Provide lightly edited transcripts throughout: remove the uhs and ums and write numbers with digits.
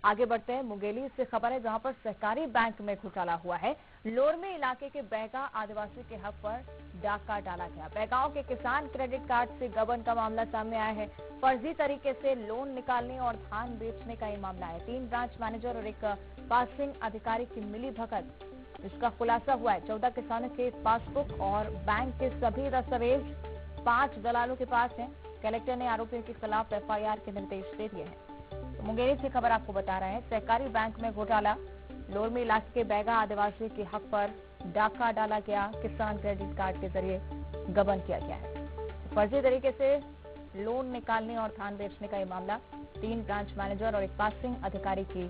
आगे बढ़ते हैं, मुंगेली से खबर है जहां पर सहकारी बैंक में घोटाला हुआ है। लोरमी इलाके के बैगा आदिवासी के हक पर डाका डाला गया। बैगाओं के किसान क्रेडिट कार्ड से गबन का मामला सामने आया है। फर्जी तरीके से लोन निकालने और धान बेचने का ये मामला है। 3 ब्रांच मैनेजर और एक पासिंग अधिकारी की मिली भगत, इसका खुलासा हुआ है। 14 किसानों के पासबुक और बैंक के सभी दस्तावेज 5 दलालों के पास हैं। कलेक्टर ने आरोपियों के खिलाफ एफआईआर के निर्देश दे दिए हैं। तो मुंगेली से खबर आपको बता रहे हैं, सहकारी बैंक में घोटाला। लोरमी इलाके के बैगा आदिवासी के हक पर डाका डाला गया। किसान क्रेडिट कार्ड के जरिए गबन किया गया है। फर्जी तरीके से लोन निकालने और धान बेचने का ये मामला। 3 ब्रांच मैनेजर और एक पासिंग अधिकारी की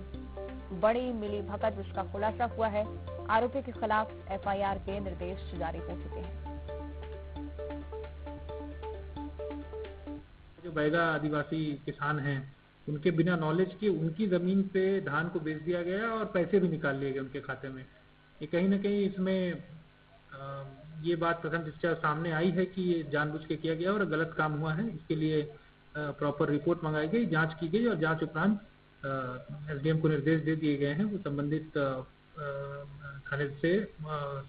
बड़ी मिली भगत, जिसका खुलासा हुआ है। आरोपी के खिलाफ एफआईआर के निर्देश जारी हो चुके हैं। जो बैगा आदिवासी किसान हैं, उनके बिना नॉलेज के उनकी जमीन पे धान को बेच दिया गया और पैसे भी निकाल लिए गए उनके खाते में। ये कहीं ना कहीं इसमें ये बात प्रथम दृष्टया सामने आई है कि ये जानबूझ के किया गया और गलत काम हुआ है। इसके लिए प्रॉपर रिपोर्ट मंगाई गई, जांच की गई और जांच उपरांत एसडीएम को निर्देश दे दिए गए हैं। वो संबंधित थाने से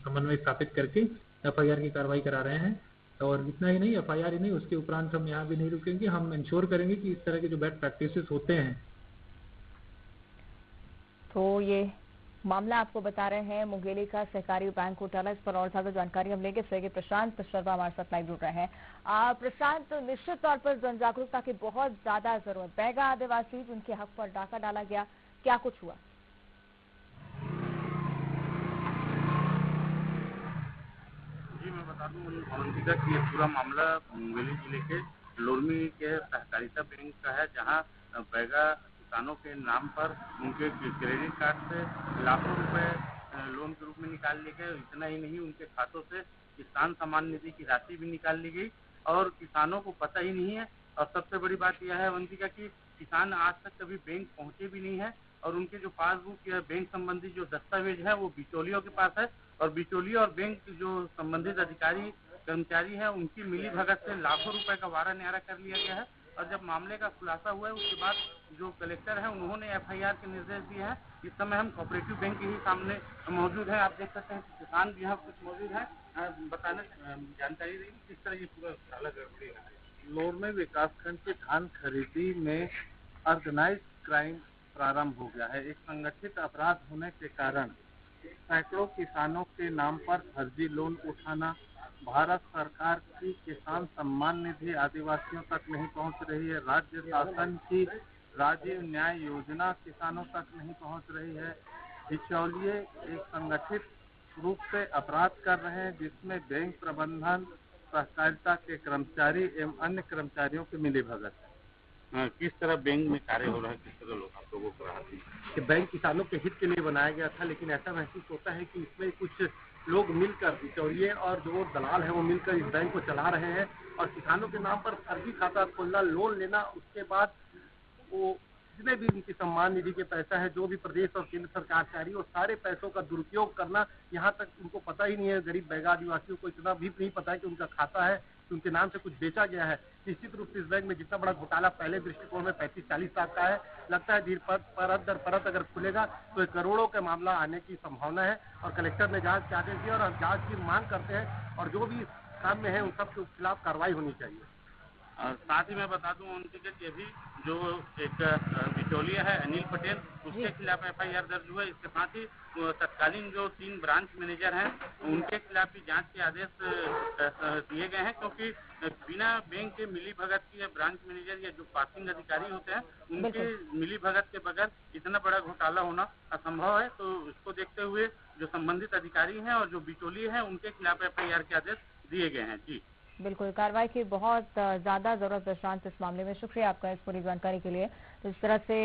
समन्वय स्थापित करके एफआईआर की कार्रवाई करा रहे हैं। और इतना ही नहीं, एफआईआर ही नहीं, उसके उपरांत हम यहाँ भी नहीं रुकेंगे। हम इंश्योर करेंगे कि इस तरह के जो बैड प्रैक्टिसेस होते हैं। तो ये मामला आपको बता रहे हैं मुंगेली का सहकारी बैंक घोटाला। इस पर और ज्यादा जानकारी हम लेंगे। सहयोगी प्रशांत शर्मा हमारे साथ लाइव जुड़ रहे हैं। प्रशांत, तो निश्चित तौर पर जन जागरूकता की बहुत ज्यादा जरूरत। बैगा आदिवासी जिनके हक पर डाका डाला गया, क्या कुछ हुआ? जी, मैं बता दूं अवंतिका कि ये पूरा मामला मुंगेली जिले के लोरमी के सहकारिता बैंक का है, जहां बैगा किसानों के नाम पर उनके क्रेडिट कार्ड से लाखों रुपए लोन के रूप में निकाल लिए गए। इतना ही नहीं, उनके खातों से किसान सम्मान निधि की राशि भी निकाल ली गई और किसानों को पता ही नहीं है। और सबसे बड़ी बात यह है अवंतिका कि किसान आज तक कभी बैंक पहुंचे भी नहीं है और उनके जो पासबुक या बैंक संबंधी जो दस्तावेज है वो बिचौलियों के पास है। और बिचौलिया और बैंक जो संबंधित अधिकारी कर्मचारी हैं, उनकी मिली भगत से लाखों रुपए का वारा न्यारा कर लिया गया है। और जब मामले का खुलासा हुआ है, उसके बाद जो कलेक्टर है उन्होंने एफआईआर के निर्देश दिए हैं। इस समय हम कोऑपरेटिव बैंक के ही सामने मौजूद हैं। आप देख सकते हैं कि किसान भी यहाँ कुछ मौजूद है। बताना जानकारी देंगे किस तरह ये पूरा घोटाला गड़बड़ी रहा है। लोरमी विकासखंड की धान खरीदी में ऑर्गेनाइज क्राइम प्रारंभ हो गया है। एक संगठित अपराध होने के कारण सैकड़ों किसानों के नाम पर फर्जी लोन उठाना, भारत सरकार की किसान सम्मान निधि आदिवासियों तक नहीं पहुंच रही है, राज्य शासन की राजीव न्याय योजना किसानों तक नहीं पहुंच रही है। बिचौलिए एक संगठित रूप से अपराध कर रहे हैं, जिसमें बैंक प्रबंधन, सहकारिता के कर्मचारी एवं अन्य कर्मचारियों की मिलीभगत है। किस तरह बैंक में कार्य हो रहा है, किस तरह लोग आप लोगों को राहत कि बैंक किसानों के हित के लिए बनाया गया था, लेकिन ऐसा महसूस होता है कि इसमें कुछ लोग मिलकर, बिचौलिए और जो दलाल है वो मिलकर इस बैंक को चला रहे हैं और किसानों के नाम पर फर्जी खाता खोलना, लोन लेना, उसके बाद वो जितने भी उनकी सम्मान निधि के पैसा है, जो भी प्रदेश और केंद्र सरकार से आ रही है, वो सारे पैसों का दुरुपयोग करना। यहाँ तक उनको पता ही नहीं है, गरीब बैगा आदिवासियों को इतना भी नहीं पता है कि उनका खाता है, कि उनके नाम से कुछ बेचा गया है। निश्चित रूप से इस बैंक में जितना बड़ा घोटाला पहले दृष्टिकोण में 35-40 लाख का है, लगता है धीरे परत दर परत अगर खुलेगा तो करोड़ों का मामला आने की संभावना है। और कलेक्टर ने जांच के आदेश दिए और हम जांच की मांग करते हैं और जो भी काम में है उन सबके खिलाफ कार्रवाई होनी चाहिए। साथ ही मैं बता दूं उनके कि अभी जो एक बिचौलिया है अनिल पटेल, उसके खिलाफ एफआईआर दर्ज हुआ है। इसके साथ ही तत्कालीन जो 3 ब्रांच मैनेजर हैं, उनके खिलाफ भी जांच के आदेश दिए गए हैं, क्योंकि बिना बैंक के मिली भगत की ब्रांच मैनेजर या जो पासिंग अधिकारी होते हैं, उनके मिली भगत के बगैर इतना बड़ा घोटाला होना असंभव है। तो इसको देखते हुए जो संबंधित अधिकारी हैं और जो बिचौलिए हैं, उनके खिलाफ एफआईआर के आदेश दिए गए हैं। जी बिल्कुल, कार्रवाई की बहुत ज्यादा जरूरत प्रशांत इस मामले में। शुक्रिया आपका इस पूरी जानकारी के लिए। तो इस तरह से